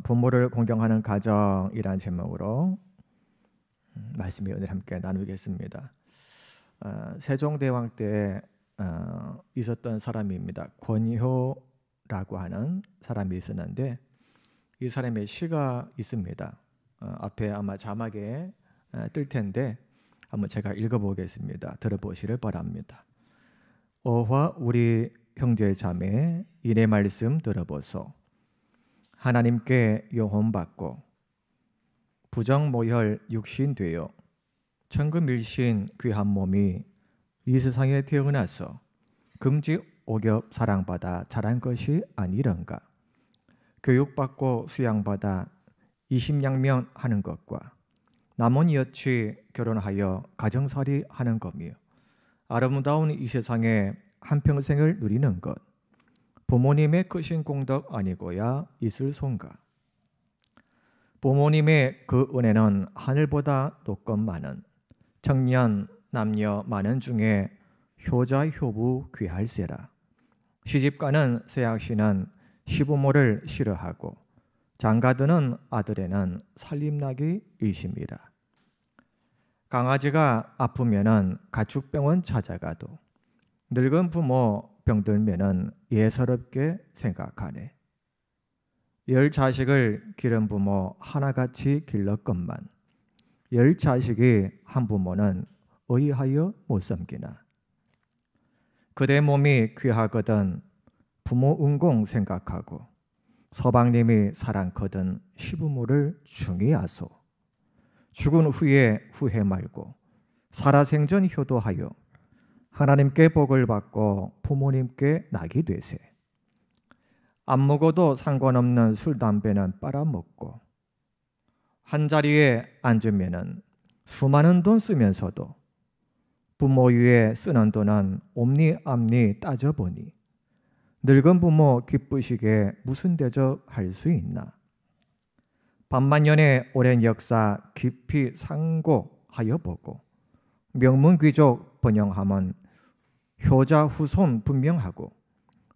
부모를 공경하는 가정이라는 제목으로 말씀이 오늘 함께 나누겠습니다. 세종대왕 때 있었던 사람입니다. 권효라고 하는 사람이 있었는데 이 사람의 시가 있습니다. 앞에 아마 자막에 뜰 텐데 한번 제가 읽어보겠습니다. 들어보시를 바랍니다. 어화 우리 형제 자매 이내 말씀 들어보소. 하나님께 영혼받고 부정모혈 육신되어 천금일신 귀한 몸이 이 세상에 태어나서 금지 오겹 사랑받아 자란 것이 아니런가. 교육받고 수양받아 이심양면 하는 것과 남은 여치 결혼하여 가정살이 하는 것이며 아름다운 이 세상에 한평생을 누리는 것, 부모님의 크신 공덕 아니고야 있을 손가. 부모님의 그 은혜는 하늘보다 높건만은 청년 남녀 많은 중에 효자 효부 귀할세라. 시집가는 새학시는 시부모를 싫어하고 장가드는 아들에는 살림나기 일심이라. 강아지가 아프면은 가축병원 찾아가도 늙은 부모 병들면은 예사롭게 생각하네. 10 자식을 기른 부모 하나같이 길렀건만 10 자식이 한 부모는 의하여 못 섬기나. 그대 몸이 귀하거든 부모 은공 생각하고 서방님이 사랑거든 시부모를 중히하소. 죽은 후에 후회 말고 살아생전 효도하여 하나님께 복을 받고 부모님께 낙이 되세. 안 먹어도 상관없는 술 담배는 빨아먹고 한자리에 앉으면은 수많은 돈 쓰면서도 부모 위에 쓰는 돈은 옴니암니 따져보니 늙은 부모 기쁘시게 무슨 대접할 수 있나. 반만년의 오랜 역사 깊이 상고하여 보고 명문귀족 번영함은 효자 후손 분명하고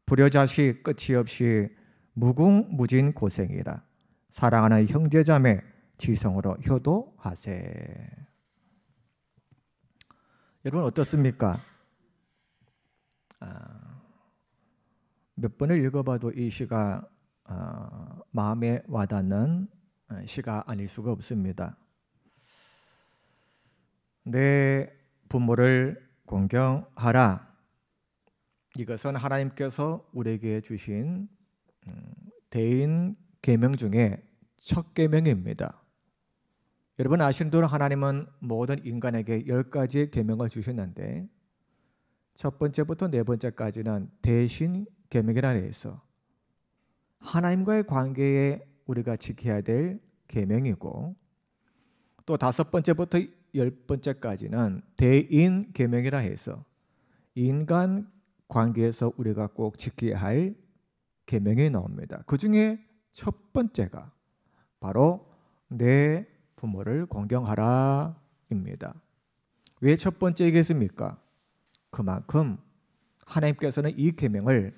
불효자식 끝이 없이 무궁무진 고생이라. 사랑하는 형제자매 지성으로 효도하세. 여러분 어떻습니까? 몇 번을 읽어봐도 이 시가 마음에 와닿는 시가 아닐 수가 없습니다. 내 부모를 공경하라. 이것은 하나님께서 우리에게 주신 대인 계명 중에 첫 계명입니다. 여러분 아시는 대로 하나님은 모든 인간에게 10가지의 계명을 주셨는데 첫 번째부터 네 번째까지는 대신 계명이라 해서 하나님과의 관계에 우리가 지켜야 될 계명이고, 또 5번째부터 10번째까지는 대인 계명이라 해서 인간 관계에서 우리가 꼭 지켜야 할 계명이 나옵니다. 그 중에 첫 번째가 바로 내 부모를 공경하라 입니다. 왜 첫 번째이겠습니까? 그만큼 하나님께서는 이 계명을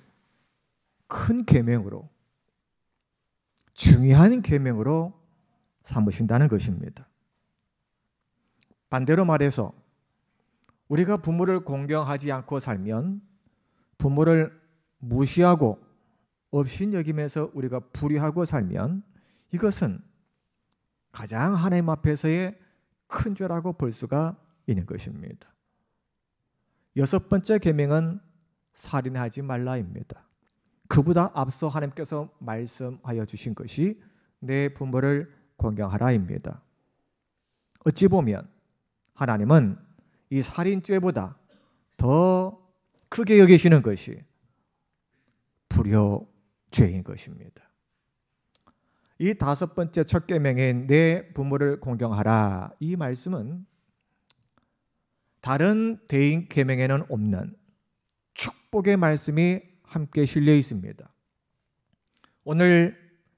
큰 계명으로, 중요한 계명으로 삼으신다는 것입니다. 반대로 말해서 우리가 부모를 공경하지 않고 살면, 부모를 무시하고 업신여기면서 우리가 불의하고 살면 이것은 가장 하나님 앞에서의 큰 죄라고 볼 수가 있는 것입니다. 6번째 계명은 살인하지 말라입니다. 그보다 앞서 하나님께서 말씀하여 주신 것이 내 부모를 공경하라입니다. 어찌 보면 하나님은 이 살인죄보다 더 크게 여기시는 것이 불효죄인 것입니다. 이 5번째 첫 계명인 내 부모를 공경하라, 이 말씀은 다른 대인 계명에는 없는 축복의 말씀이 함께 실려 있습니다. 오늘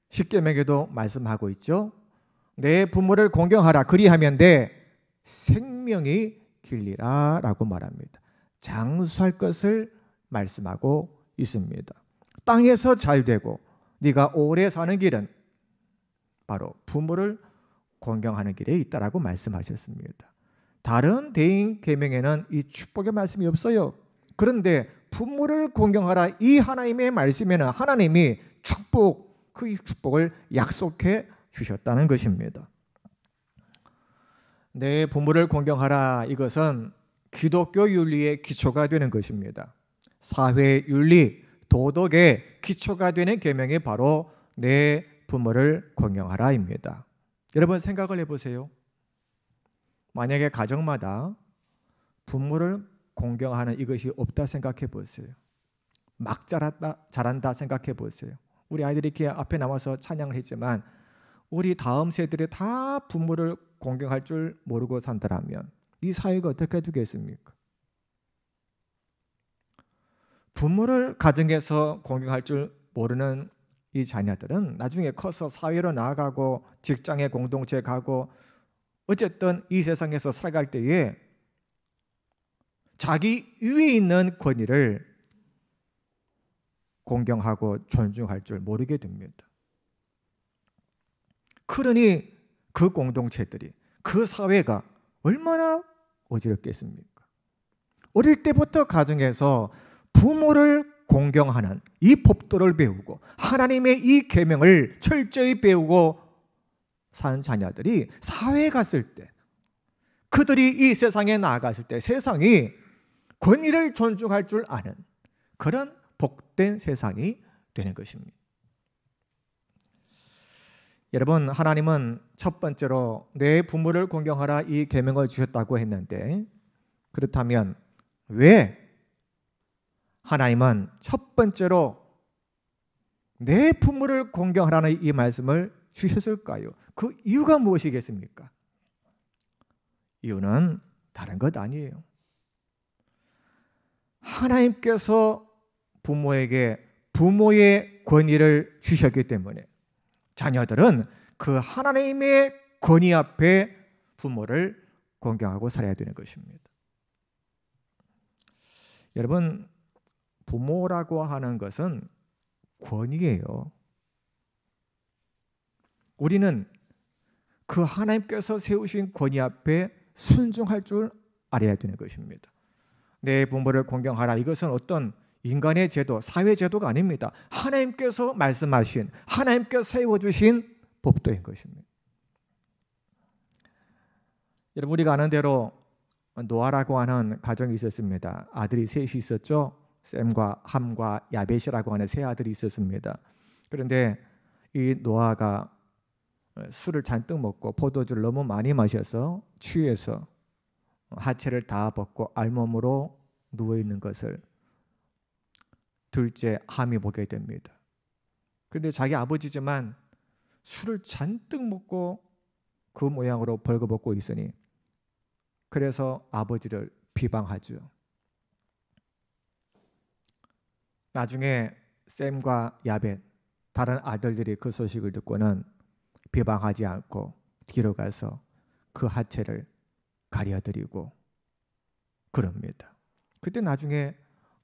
10계명에도 말씀하고 있죠. 내 부모를 공경하라, 그리하면 내 생명이 길리라 라고 말합니다. 장수할 것을 말씀하고 있습니다. 땅에서 잘 되고 네가 오래 사는 길은 바로 부모를 공경하는 길에 있다라고 말씀하셨습니다. 다른 대인 계명에는 이 축복의 말씀이 없어요. 그런데 부모를 공경하라 이 하나님의 말씀에는 하나님이 그 축복을 약속해 주셨다는 것입니다. 내 부모를 공경하라 이것은 기독교 윤리의 기초가 되는 것입니다. 사회 윤리, 도덕의 기초가 되는 계명이 바로 내 부모를 공경하라입니다. 여러분 생각을 해보세요. 만약에 가정마다 부모를 공경하는 이것이 없다 생각해 보세요. 막 잘한다 생각해 보세요. 우리 아이들이 이렇게 앞에 나와서 찬양을 했지만 우리 다음 세대들이 다 부모를 공경할 줄 모르고 산다면 이 사회가 어떻게 되겠습니까? 부모를 가정에서 공경할 줄 모르는 이 자녀들은 나중에 커서 사회로 나아가고 직장에 공동체에 가고 어쨌든 이 세상에서 살아갈 때에 자기 위에 있는 권위를 공경하고 존중할 줄 모르게 됩니다. 그러니 그 공동체들이, 그 사회가 얼마나 어지럽겠습니까? 어릴 때부터 가정에서 부모를 공경하는 이 법도를 배우고 하나님의 이 계명을 철저히 배우고 산 자녀들이 사회에 갔을 때, 그들이 이 세상에 나아갔을 때 세상이 권위를 존중할 줄 아는 그런 복된 세상이 되는 것입니다. 여러분, 하나님은 첫 번째로 내 부모를 공경하라 이 계명을 주셨다고 했는데, 그렇다면 왜 하나님은 첫 번째로 내 부모를 공경하라는 이 말씀을 주셨을까요? 그 이유가 무엇이겠습니까? 이유는 다른 것 아니에요. 하나님께서 부모에게 부모의 권위를 주셨기 때문에 자녀들은 그 하나님의 권위 앞에 부모를 공경하고 살아야 되는 것입니다. 여러분, 부모라고 하는 것은 권위예요. 우리는 그 하나님께서 세우신 권위 앞에 순종할 줄 알아야 되는 것입니다. 내 부모를 공경하라. 이것은 어떤 인간의 제도, 사회 제도가 아닙니다. 하나님께서 말씀하신, 하나님께서 세워주신 법도인 것입니다. 여러분, 우리가 아는 대로 노아라고 하는 가정이 있었습니다. 아들이 셋이 있었죠. 셈과 함과 야벳이라고 하는 세 아들이 있었습니다. 그런데 이 노아가 술을 잔뜩 먹고 포도주를 너무 많이 마셔서 취해서 하체를 다 벗고 알몸으로 누워있는 것을 둘째 함이 보게 됩니다. 그런데 자기 아버지지만 술을 잔뜩 먹고 그 모양으로 벌거벗고 있으니 그래서 아버지를 비방하죠. 나중에 셈과 야벳 다른 아들들이 그 소식을 듣고는 비방하지 않고 뒤로 가서 그 하체를 가려드리고 그럽니다. 그때 나중에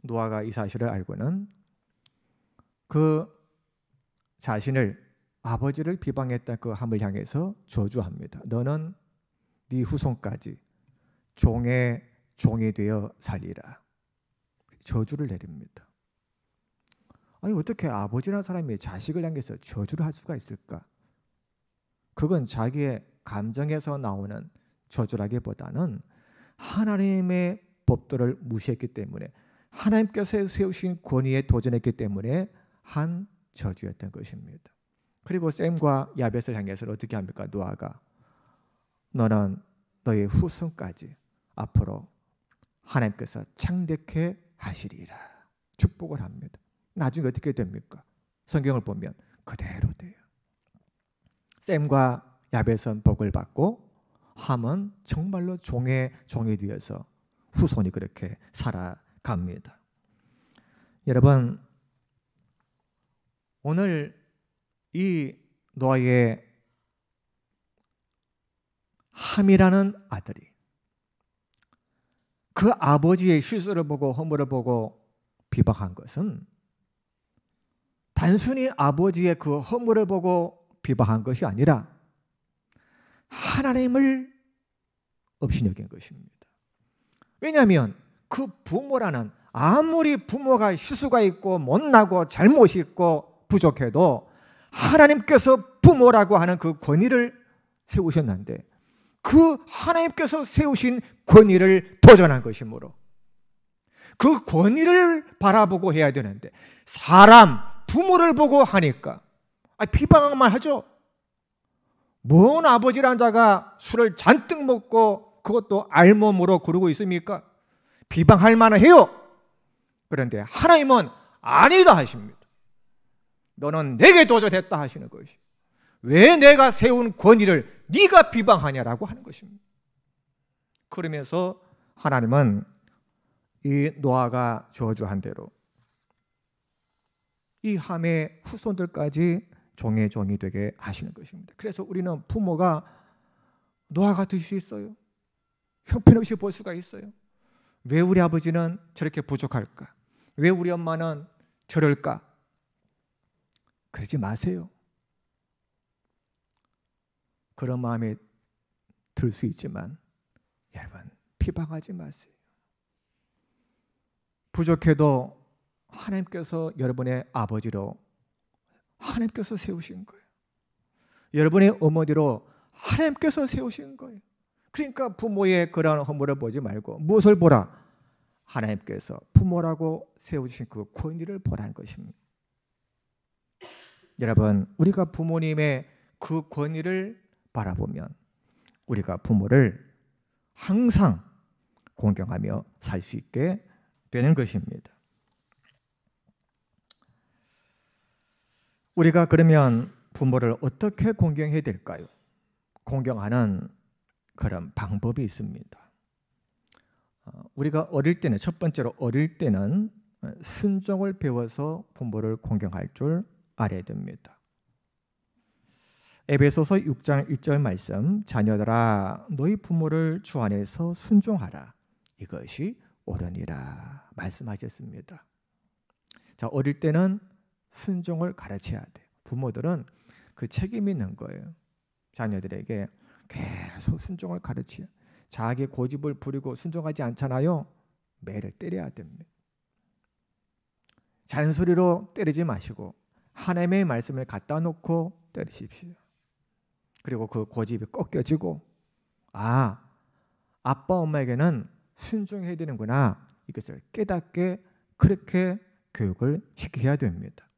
노아가 이 사실을 알고는 그 자신을 아버지를 비방했던 그 함을 향해서 저주합니다. 너는 네 후손까지 종의 종이 되어 살리라. 저주를 내립니다. 아니, 어떻게 아버지라는 사람이 자식을 향해서 저주를 할 수가 있을까? 그건 자기의 감정에서 나오는 저주라기보다는 하나님의 법도를 무시했기 때문에, 하나님께서 세우신 권위에 도전했기 때문에 한 저주였던 것입니다. 그리고 셈과 야벳을 향해서는 어떻게 합니까? 노아가 너는 너의 후손까지 앞으로 하나님께서 창대케 하시리라 축복을 합니다. 나중에 어떻게 됩니까? 성경을 보면 그대로 돼요. 셈과 야벳은 복을 받고 함은 정말로 종의 종이 되어서 후손이 그렇게 살아갑니다. 여러분, 오늘 이 노아의 함이라는 아들이 그 아버지의 실수를 보고 허물을 보고 비방한 것은 단순히 아버지의 그 허물을 보고 비방한 것이 아니라 하나님을 업신여긴 것입니다. 왜냐하면 그 부모라는, 아무리 부모가 실수가 있고 못나고 잘못이 있고 부족해도 하나님께서 부모라고 하는 그 권위를 세우셨는데, 그 하나님께서 세우신 권위를 도전한 것이므로 그 권위를 바라보고 해야 되는데, 사람, 부모를 보고 하니까 비방만 하죠. 뭔 아버지란 자가 술을 잔뜩 먹고 그것도 알몸으로 그러고 있습니까? 비방할 만해요. 그런데 하나님은 아니다 하십니다. 너는 내게 도전했다 하시는 것이, 왜 내가 세운 권위를 네가 비방하냐라고 하는 것입니다. 그러면서 하나님은 이 노아가 저주한 대로 이 함의 후손들까지 종의 종이 되게 하시는 것입니다. 그래서 우리는 부모가 노아가 될 수 있어요. 형편없이 볼 수가 있어요. 왜 우리 아버지는 저렇게 부족할까? 왜 우리 엄마는 저럴까? 그러지 마세요. 그런 마음이 들 수 있지만 여러분, 비방하지 마세요. 부족해도 하나님께서 여러분의 아버지로 하나님께서 세우신 거예요. 여러분의 어머니로 하나님께서 세우신 거예요. 그러니까 부모의 그러한 허물을 보지 말고 무엇을 보라? 하나님께서 부모라고 세우신 그 권위를 보라는 것입니다. 여러분, 우리가 부모님의 그 권위를 바라보면 우리가 부모를 항상 공경하며 살 수 있게 되는 것입니다. 우리가 그러면 부모를 어떻게 공경해야 될까요? 공경하는 그런 방법이 있습니다. 우리가 어릴 때는, 첫 번째로 어릴 때는 순종을 배워서 부모를 공경할 줄 알아야 됩니다. 에베소서 6장 1절 말씀, 자녀들아 너희 부모를 주 안에서 순종하라, 이것이 옳으니라 말씀하셨습니다. 자, 어릴 때는 순종을 가르쳐야 돼. 부모들은 그 책임이 있는 거예요. 자녀들에게 계속 순종을 가르치요. 자기 고집을 부리고 순종하지 않잖아요. 매를 때려야 됩니다. 잔소리로 때리지 마시고 하나님의 말씀을 갖다 놓고 때리십시오. 그리고 그 고집이 꺾여지고, 아, 아빠 엄마에게는 순종해야 되는구나, 이것을 깨닫게 그렇게 교육을 시켜야 됩니다.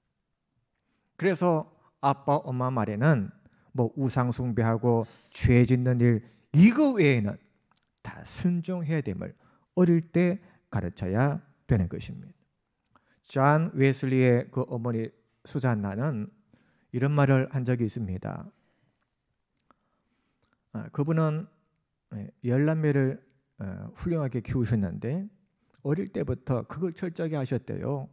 그래서 아빠 엄마 말에는 뭐 우상 숭배하고 죄 짓는 일, 이거 외에는 다 순종해야 됨을 어릴 때 가르쳐야 되는 것입니다. 존 웨슬리의 그 어머니 수잔나는 이런 말을 한 적이 있습니다. 그분은 10남매를 훌륭하게 키우셨는데 어릴 때부터 그걸 철저하게 하셨대요.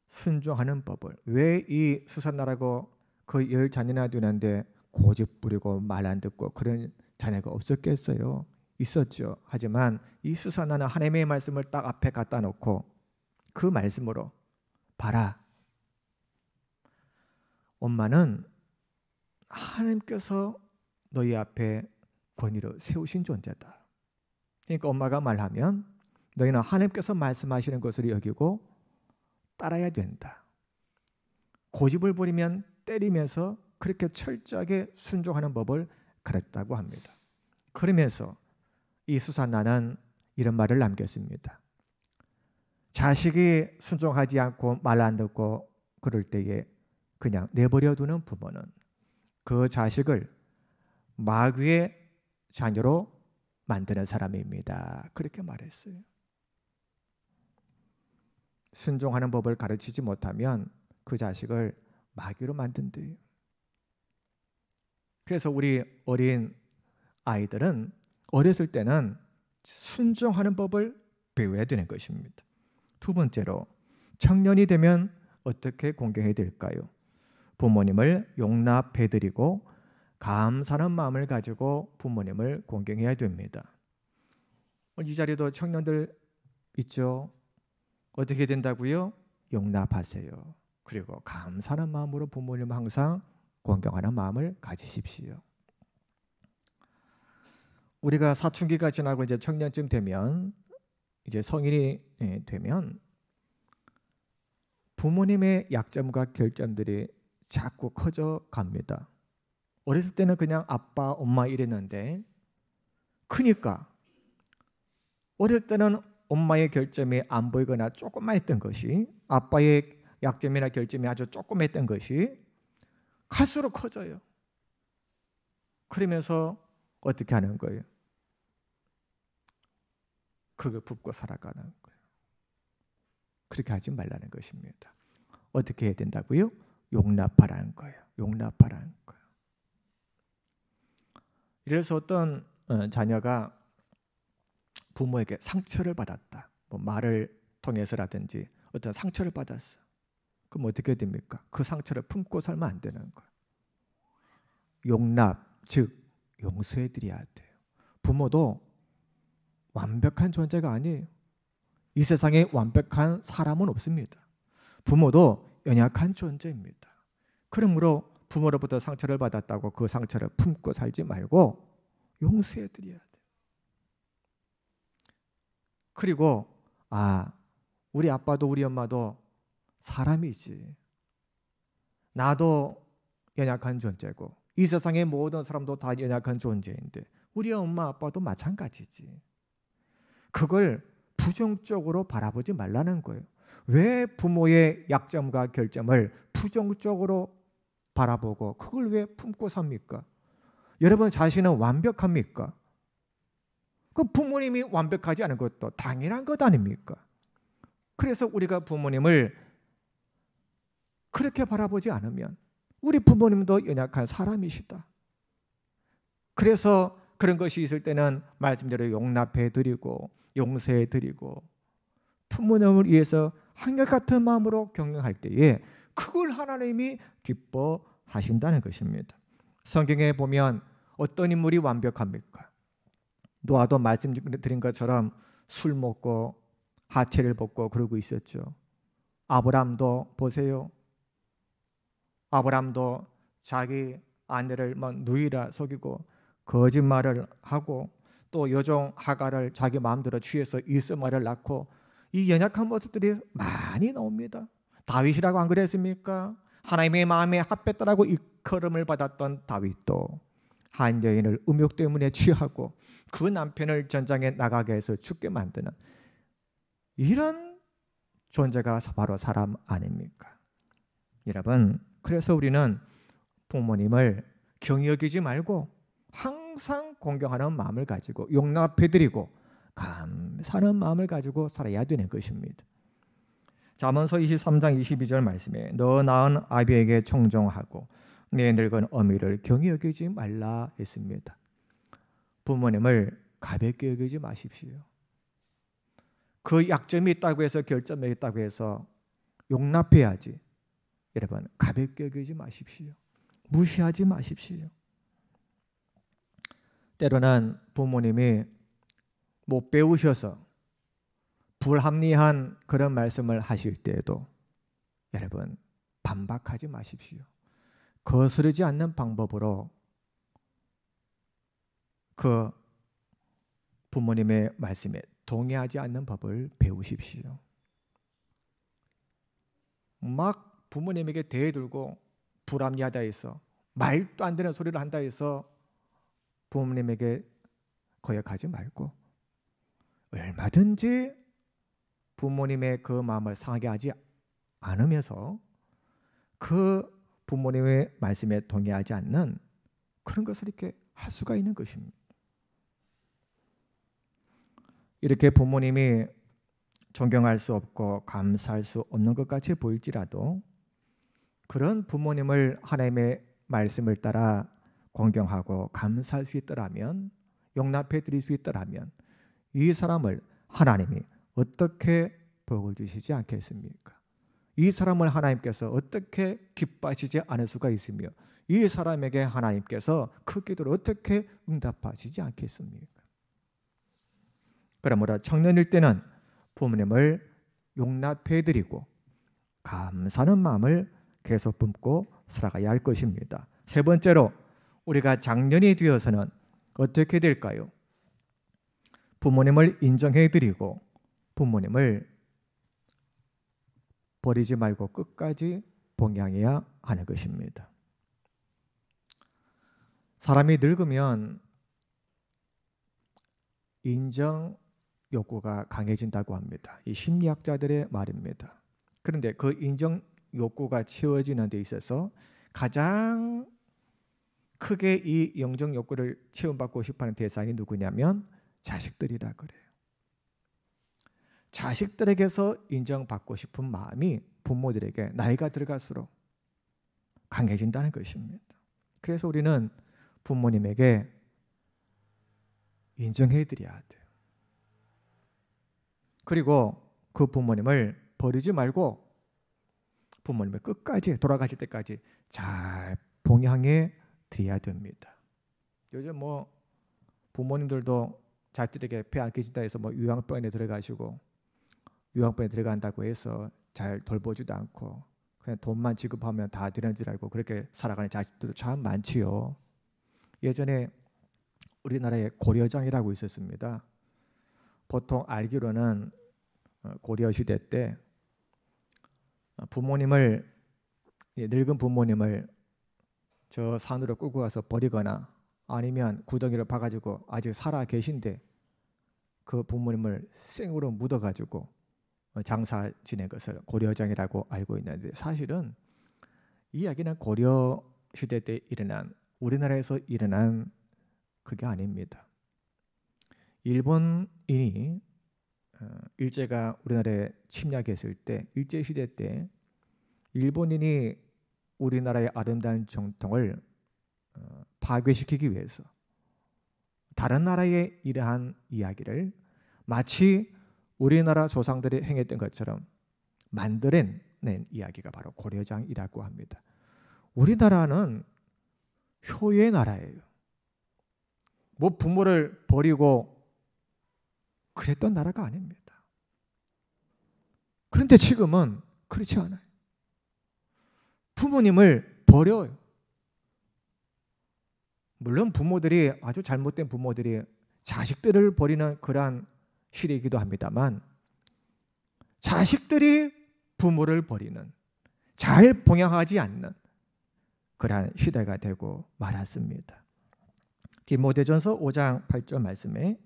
순종하는 법을. 왜 이 수산나라고 그 10자녀나 되는데 고집 부리고 말 안 듣고 그런 자녀가 없었겠어요? 있었죠. 하지만 이 수산나는 하나님의 말씀을 딱 앞에 갖다 놓고 그 말씀으로, 봐라, 엄마는 하나님께서 너희 앞에 권위로 세우신 존재다. 그러니까 엄마가 말하면 너희는 하나님께서 말씀하시는 것을 여기고 따라야 된다. 고집을 부리면 때리면서 그렇게 철저하게 순종하는 법을 가르쳤다고 합니다. 그러면서 이 수산나는 이런 말을 남겼습니다. 자식이 순종하지 않고 말 안 듣고 그럴 때에 그냥 내버려 두는 부모는 그 자식을 마귀의 자녀로 만드는 사람입니다. 그렇게 말했어요. 순종하는 법을 가르치지 못하면 그 자식을 마귀로 만든대요. 그래서 우리 어린 아이들은 어렸을 때는 순종하는 법을 배워야 되는 것입니다. 두 번째로, 청년이 되면 어떻게 공경해야 될까요? 부모님을 용납해드리고 감사하는 마음을 가지고 부모님을 공경해야 됩니다. 이 자리에도 청년들 있죠? 어떻게 된다고요? 용납하세요. 그리고 감사하는 마음으로 부모님을 항상 공경하는 마음을 가지십시오. 우리가 사춘기가 지나고 이제 청년쯤 되면, 이제 성인이 되면 부모님의 약점과 결점들이 자꾸 커져 갑니다. 어렸을 때는 그냥 아빠, 엄마 이랬는데, 크니까 어릴 때는 엄마의 결점이 안 보이거나 조금만 했던 것이, 아빠의 약점이나 결점이 아주 조금했던 것이 갈수록 커져요. 그러면서 어떻게 하는 거예요? 그걸 붓고 살아가는 거예요. 그렇게 하지 말라는 것입니다. 어떻게 해야 된다고요? 용납하라는 거예요. 용납하라는 거예요. 그래서 어떤 자녀가 부모에게 상처를 받았다, 뭐 말을 통해서라든지 어떤 상처를 받았어. 그럼 어떻게 됩니까? 그 상처를 품고 살면 안 되는 거예요. 용납, 즉 용서해 드려야 돼요. 부모도 완벽한 존재가 아니에요. 이 세상에 완벽한 사람은 없습니다. 부모도 연약한 존재입니다. 그러므로 부모로부터 상처를 받았다고 그 상처를 품고 살지 말고 용서해 드려야 돼요. 그리고 우리 아빠도 우리 엄마도 사람이지, 나도 연약한 존재고 이 세상의 모든 사람도 다 연약한 존재인데 우리 엄마 아빠도 마찬가지지. 그걸 부정적으로 바라보지 말라는 거예요. 왜 부모의 약점과 결점을 부정적으로 바라보고 그걸 왜 품고 삽니까? 여러분 자신은 완벽합니까? 그 부모님이 완벽하지 않은 것도 당연한 것 아닙니까? 그래서 우리가 부모님을 그렇게 바라보지 않으면 우리 부모님도 연약한 사람이시다. 그래서 그런 것이 있을 때는 말씀대로 용납해드리고 용서해드리고 부모님을 위해서 한결같은 마음으로 경영할 때에 그걸 하나님이 기뻐하신다는 것입니다. 성경에 보면 어떤 인물이 완벽합니까? 노아도 말씀드린 것처럼 술 먹고 하체를 벗고 그러고 있었죠. 아브람도 보세요. 아브람도 자기 아내를 누이라 속이고 거짓말을 하고 또 여종 하갈을 자기 마음대로 취해서 이스마엘을 낳고, 이 연약한 모습들이 많이 나옵니다. 다윗이라고 안 그랬습니까? 하나님의 마음에 합했다라고 일컬음을 받았던 다윗도 한 여인을 음욕 때문에 취하고 그 남편을 전장에 나가게 해서 죽게 만드는 이런 존재가 바로 사람 아닙니까? 여러분, 그래서 우리는 부모님을 경히 여기지 말고 항상 공경하는 마음을 가지고 용납해드리고 감사하는 마음을 가지고 살아야 되는 것입니다. 잠언서 23장 22절 말씀에 너 낳은 아비에게 청종하고 내 늙은 어미를 경히 여기지 말라 했습니다. 부모님을 가볍게 여기지 마십시오. 그 약점이 있다고 해서 결점이 있다고 해서 용납해야지. 여러분, 가볍게 여기지 마십시오. 무시하지 마십시오. 때로는 부모님이 못 배우셔서 불합리한 그런 말씀을 하실 때에도 여러분 반박하지 마십시오. 거스르지 않는 방법으로 그 부모님의 말씀에 동의하지 않는 법을 배우십시오. 막 부모님에게 대들고 불합리하다 해서 말도 안 되는 소리를 한다 해서 부모님에게 거역하지 말고 얼마든지 부모님의 그 마음을 상하게 하지 않으면서 그 부모님의 말씀에 동의하지 않는 그런 것을 이렇게 할 수가 있는 것입니다. 이렇게 부모님이 존경할 수 없고 감사할 수 없는 것 같이 보일지라도 그런 부모님을 하나님의 말씀을 따라 공경하고 감사할 수 있더라면, 용납해 드릴 수 있더라면 이 사람을 하나님이 어떻게 복을 주시지 않겠습니까? 이 사람을 하나님께서 어떻게 기뻐하시지 않을 수가 있으며 이 사람에게 하나님께서 그 기도를 어떻게 응답하시지 않겠습니까? 그러므로 청년일 때는 부모님을 용납해 드리고 감사하는 마음을 계속 품고 살아가야 할 것입니다. 세 번째로 우리가 장년이 되어서는 어떻게 될까요? 부모님을 인정해드리고 부모님을 버리지 말고 끝까지 봉양해야 하는 것입니다. 사람이 늙으면 인정 욕구가 강해진다고 합니다. 이 심리학자들의 말입니다. 그런데 그 인정 욕구가 채워지는 데 있어서 가장 크게 이 영적 욕구를 채움받고 싶어하는 대상이 누구냐면 자식들이라 그래요. 자식들에게서 인정받고 싶은 마음이 부모들에게 나이가 들어갈수록 강해진다는 것입니다. 그래서 우리는 부모님에게 인정해 드려야 돼요. 그리고 그 부모님을 버리지 말고 부모님을 끝까지 돌아가실 때까지 잘 봉양해 드려야 됩니다. 요즘 뭐 부모님들도 자식들에게 배 안 깨진다 해서 뭐 요양병원에 들어가시고 요양병원에 들어간다고 해서 잘 돌보지도 않고 그냥 돈만 지급하면 다 되는 줄 알고 그렇게 살아가는 자식들도 참 많지요. 예전에 우리나라에 고려장이라고 있었습니다. 보통 알기로는 고려 시대 때 부모님을 늙은 부모님을 저 산으로 끌고 가서 버리거나 아니면 구덩이를 파가지고 아직 살아 계신데 그 부모님을 생으로 묻어가지고 장사 지낸 것을 고려장이라고 알고 있는데 사실은 이 이야기는 고려 시대 때 일어난 우리나라에서 일어난 그게 아닙니다. 일본인이 일제가 우리나라에 침략했을 때 일제시대 때 일본인이 우리나라의 아름다운 정통을 파괴시키기 위해서 다른 나라의 이러한 이야기를 마치 우리나라 조상들이 행했던 것처럼 만들어낸 이야기가 바로 고려장이라고 합니다. 우리나라는 효의 나라예요. 뭐 부모를 버리고 그랬던 나라가 아닙니다. 그런데 지금은 그렇지 않아요. 부모님을 버려요. 물론 부모들이 아주 잘못된 부모들이 자식들을 버리는 그러한 시대이기도 합니다만 자식들이 부모를 버리는 잘 봉양하지 않는 그러한 시대가 되고 말았습니다. 디모데전서 5장 8절 말씀에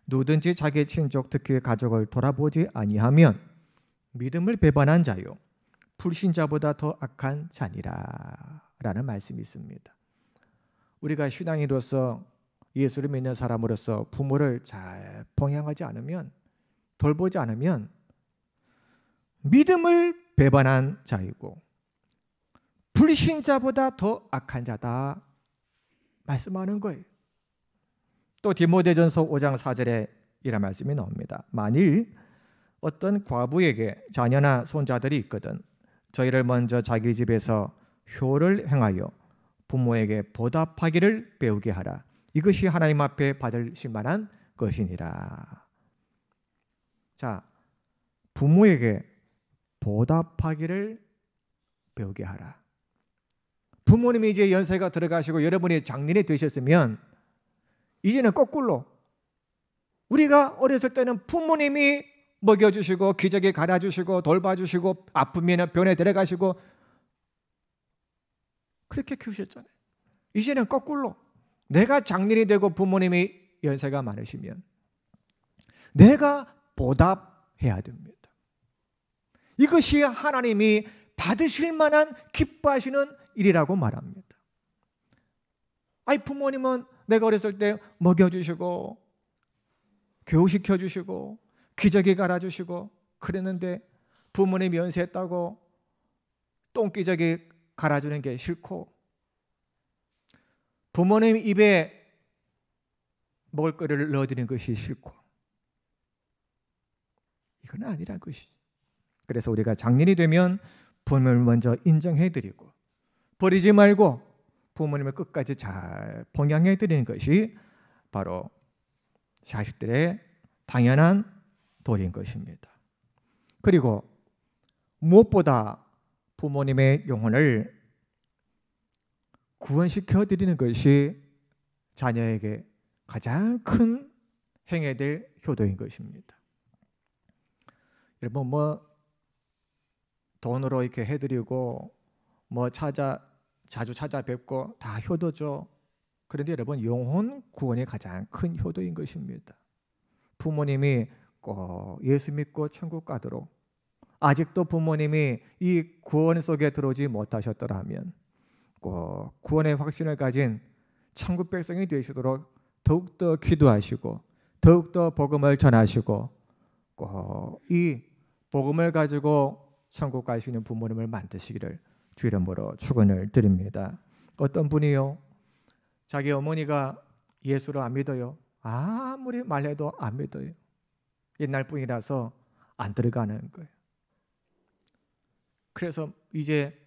누구든지 자기 친족 특히 가족을 돌아보지 아니하면 믿음을 배반한 자요 불신자보다 더 악한 자니라 라는 말씀이 있습니다. 우리가 신앙인으로서 예수를 믿는 사람으로서 부모를 잘 봉양하지 않으면 돌보지 않으면 믿음을 배반한 자이고 불신자보다 더 악한 자다 말씀하는 거예요. 또 디모데전서 5장 4절에 이런 말씀이 나옵니다. 만일 어떤 과부에게 자녀나 손자들이 있거든 저희를 먼저 자기 집에서 효를 행하여 부모에게 보답하기를 배우게 하라. 이것이 하나님 앞에 받으실 만한 것이니라. 자, 부모에게 보답하기를 배우게 하라. 부모님이 이제 연세가 들어가시고 여러분이 장년이 되셨으면 이제는 거꾸로 우리가 어렸을 때는 부모님이 먹여주시고 기저귀 갈아주시고 돌봐주시고 아프면 병원에 데려가시고 그렇게 키우셨잖아요. 이제는 거꾸로 내가 장년이 되고 부모님이 연세가 많으시면 내가 보답해야 됩니다. 이것이 하나님이 받으실 만한 기뻐하시는 일이라고 말합니다. 아이 부모님은 내가 어렸을 때 먹여주시고 교육시켜주시고 기저귀 갈아주시고 그랬는데 부모님이 연세했다고 똥기저귀 갈아주는 게 싫고 부모님 입에 먹을거리를 넣어드리는 것이 싫고 이건 아니란 것이죠. 그래서 우리가 장년이 되면 부모님을 먼저 인정해드리고 버리지 말고 부모님을 끝까지 잘 봉양해드리는 것이 바로 자식들의 당연한 도리인 것입니다. 그리고 무엇보다 부모님의 영혼을 구원시켜 드리는 것이 자녀에게 가장 큰 행해야 될 효도인 것입니다. 여러분 돈으로 이렇게 해드리고 자주 찾아뵙고 다 효도죠. 그런데 여러분 영혼 구원이 가장 큰 효도인 것입니다. 부모님이 꼭 예수 믿고 천국 가도록 아직도 부모님이 이 구원 속에 들어오지 못하셨더라면 꼭 구원의 확신을 가진 천국 백성이 되시도록 더욱더 기도하시고 더욱더 복음을 전하시고 꼭 이 복음을 가지고 천국 갈 수 있는 부모님을 만드시기를 주 이름으로 축원을 드립니다. 어떤 분이요? 자기 어머니가 예수를 안 믿어요. 아무리 말해도 안 믿어요. 옛날 분이라서 안 들어가는 거예요. 그래서 이제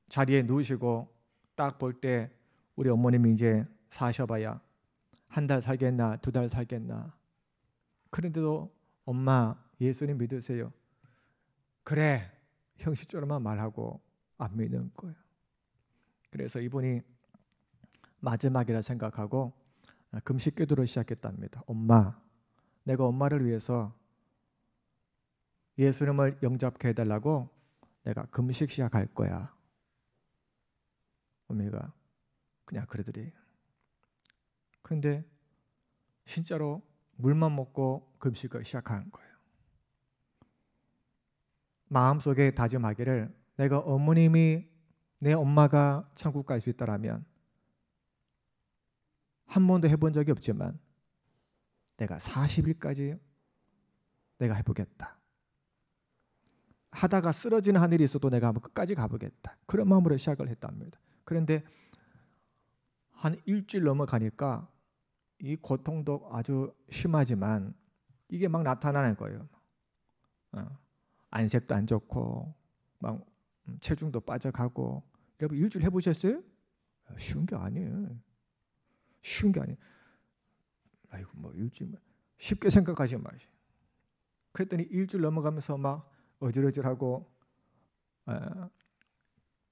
자리에 누우시고 딱 볼 때 우리 어머님이 이제 사셔봐야 한 달 살겠나 2달 살겠나. 그런데도 엄마 예수님 믿으세요. 그래 형식적으로만 말하고 안 믿는 거예요. 그래서 이분이 마지막이라 생각하고 금식 기도를 시작했답니다. 엄마, 내가 엄마를 위해서 예수님을 영접케 해달라고 내가 금식 시작할 거야. 어머니가 그냥 그러더리. 그런데 진짜로 물만 먹고 금식을 시작한 거예요. 마음속에 다짐하기를 내가 어머님이 내 엄마가 천국 갈 수 있다라면 한 번도 해본 적이 없지만 내가 40일까지 내가 해보겠다. 하다가 쓰러지는 한 일이 있어도 내가 한번 끝까지 가보겠다. 그런 마음으로 시작을 했답니다. 그런데 한 일주일 넘어가니까 이 고통도 아주 심하지만 이게 막 나타나는 거예요. 안색도 안 좋고 막 체중도 빠져가고. 여러분 일주일 해보셨어요? 쉬운 게 아니에요. 쉬운 게 아니에요. 아이고 뭐 일주일 쉽게 생각하지 마세요. 그랬더니 일주일 넘어가면서 막 어질어질하고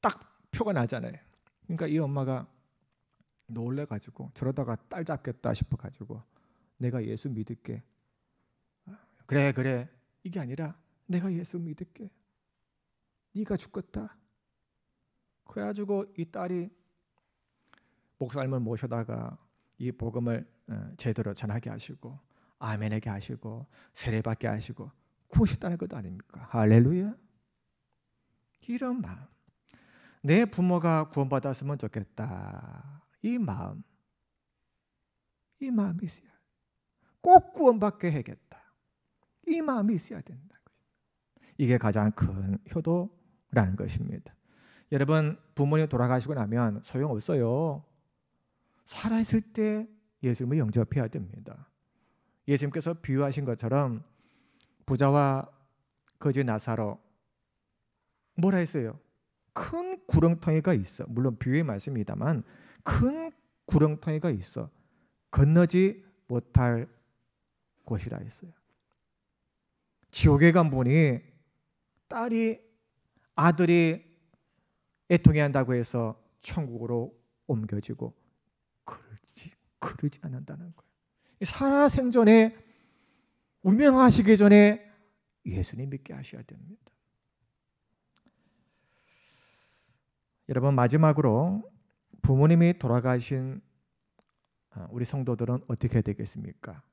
딱 표가 나잖아요. 그러니까 이 엄마가 놀래가지고 저러다가 딸 잡겠다 싶어가지고 내가 예수 믿을게. 그래 이게 아니라 내가 예수 믿을게. 네가 죽겠다. 그래가지고 이 딸이 목사님을 모셔다가 이 복음을 제대로 전하게 하시고 아멘하게 하시고 세례받게 하시고 구원했다는 것 아닙니까? 할렐루야. 이런 마음, 내 부모가 구원받았으면 좋겠다. 이 마음이 있어야, 꼭 구원받게 해야겠다. 이 마음이 있어야 된다. 이게 가장 큰 효도라는 것입니다. 여러분 부모님 돌아가시고 나면 소용없어요. 살아있을 때 예수님을 영접해야 됩니다. 예수님께서 비유하신 것처럼 부자와 거지 나사로 뭐라 했어요? 큰 구렁텅이가 있어. 물론 비유의 말씀입니다만 큰 구렁텅이가 있어. 건너지 못할 곳이라 했어요. 지옥에 간 분이 아들이 애통해한다고 해서 천국으로 옮겨지고 그러지 않는다는 거예요. 살아생전에 운명하시기 전에 예수님 믿게 하셔야 됩니다. 여러분 마지막으로 부모님이 돌아가신 우리 성도들은 어떻게 해야 되겠습니까?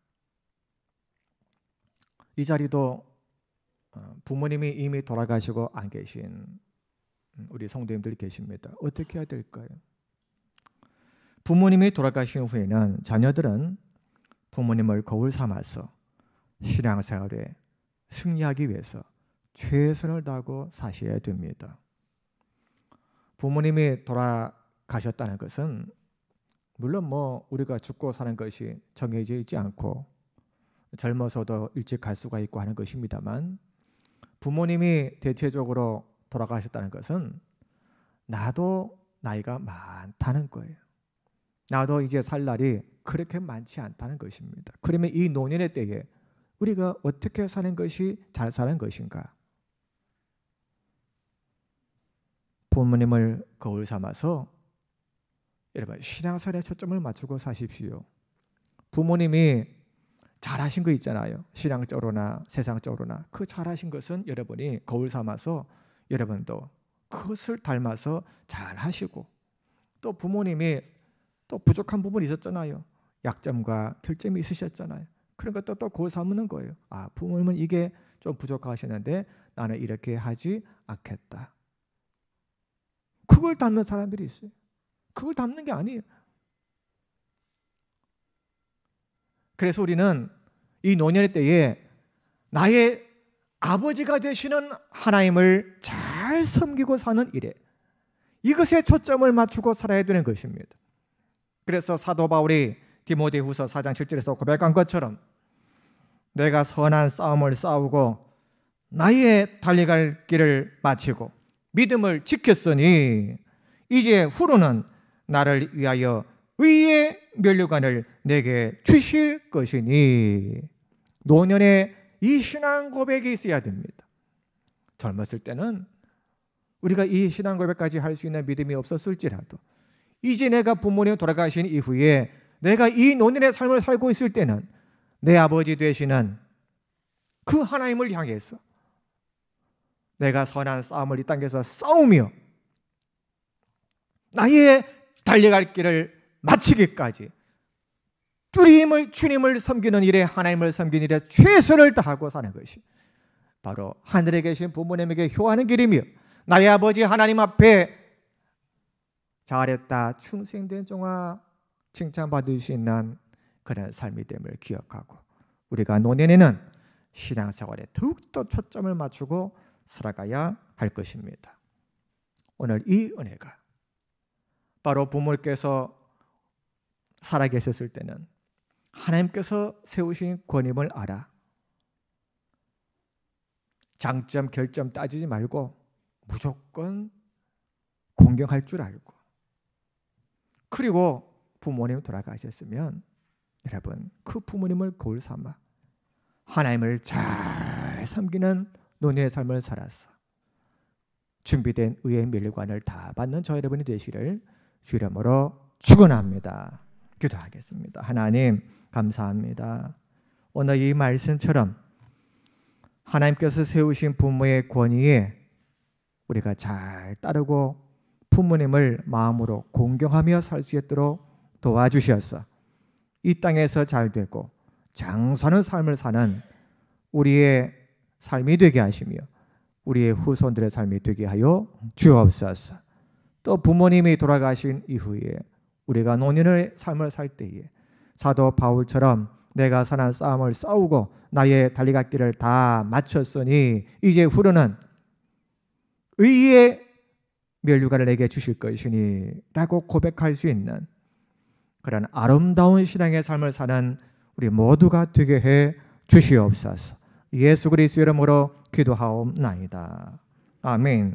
이 자리도 부모님이 이미 돌아가시고 안 계신 우리 성도님들이 계십니다. 어떻게 해야 될까요? 부모님이 돌아가신 후에는 자녀들은 부모님을 거울 삼아서 신앙생활에 승리하기 위해서 최선을 다하고 사셔야 됩니다. 부모님이 돌아가셨다는 것은 물론 우리가 죽고 사는 것이 정해져 있지 않고 젊어서도 일찍 갈 수가 있고 하는 것입니다만 부모님이 대체적으로 돌아가셨다는 것은 나도 나이가 많다는 거예요. 나도 이제 살 날이 그렇게 많지 않다는 것입니다. 그러면 이 노년의 때에 우리가 어떻게 사는 것이 잘 사는 것인가? 부모님을 거울 삼아서 여러분, 신앙생활에 초점을 맞추고 사십시오. 부모님이 잘하신 거 있잖아요. 신앙적으로나 세상적으로나 그 잘하신 것은 여러분이 거울 삼아서 여러분도 그것을 닮아서 잘하시고, 또 부모님이 또 부족한 부분이 있었잖아요. 약점과 결점이 있으셨잖아요. 그런 것도 또 거울 삼는 거예요. 아, 부모님은 이게 좀 부족하시는데 나는 이렇게 하지 않겠다. 그걸 닮는 사람들이 있어요. 그걸 닮는 게 아니에요. 그래서 우리는 이 노년의 때에 나의 아버지가 되시는 하나님을 잘 섬기고 사는 일에, 이것에 초점을 맞추고 살아야 되는 것입니다. 그래서 사도 바울이 디모데후서 4장 7절에서 고백한 것처럼 내가 선한 싸움을 싸우고 나의 달려갈 길을 마치고 믿음을 지켰으니 이제 후로는 나를 위하여 의의 면류관을 내게 주실 것이니. 노년에 이 신앙 고백이 있어야 됩니다. 젊었을 때는 우리가 이 신앙 고백까지 할 수 있는 믿음이 없었을지라도 이제 내가 부모님 돌아가신 이후에 내가 이 노년의 삶을 살고 있을 때는 내 아버지 되시는 그 하나님을 향해서 내가 선한 싸움을 이 땅에서 싸우며 나의 달려갈 길을 마치기까지 주님을 섬기는 일에, 하나님을 섬기는 일에 최선을 다하고 사는 것이 바로 하늘에 계신 부모님에게 효하는 길이며 나의 아버지 하나님 앞에 잘했다, 충성된 종아 칭찬받을 수 있는 그런 삶이 됨을 기억하고 우리가 노년에는 신앙생활에 더욱더 초점을 맞추고 살아가야 할 것입니다. 오늘 이 은혜가 바로 부모님께서 살아계셨을 때는 하나님께서 세우신 권임을 알아 장점 결점 따지지 말고 무조건 공경할 줄 알고, 그리고 부모님 돌아가셨으면 여러분 그 부모님을 거울 삼아 하나님을 잘 섬기는 노년의 삶을 살아서 준비된 의의 면류관을 다 받는 저 여러분이 되시기를 주 이름으로 축원합니다. 기도하겠습니다. 하나님 감사합니다. 오늘 이 말씀처럼 하나님께서 세우신 부모의 권위에 우리가 잘 따르고 부모님을 마음으로 공경하며 살 수 있도록 도와주셔서 이 땅에서 잘 되고 장수하는 삶을 사는 우리의 삶이 되게 하시며 우리의 후손들의 삶이 되게 하여 주옵소서. 또 부모님이 돌아가신 이후에 우리가 노년의 삶을 살 때에 사도 바울처럼 내가 선한 싸움을 싸우고 나의 달려갈 길을 다 마쳤으니 이제 후로는 의의 면류관을 내게 주실 것이니 라고 고백할 수 있는 그런 아름다운 신앙의 삶을 사는 우리 모두가 되게 해 주시옵소서. 예수 그리스도 이름으로 기도하옵나이다. 아멘.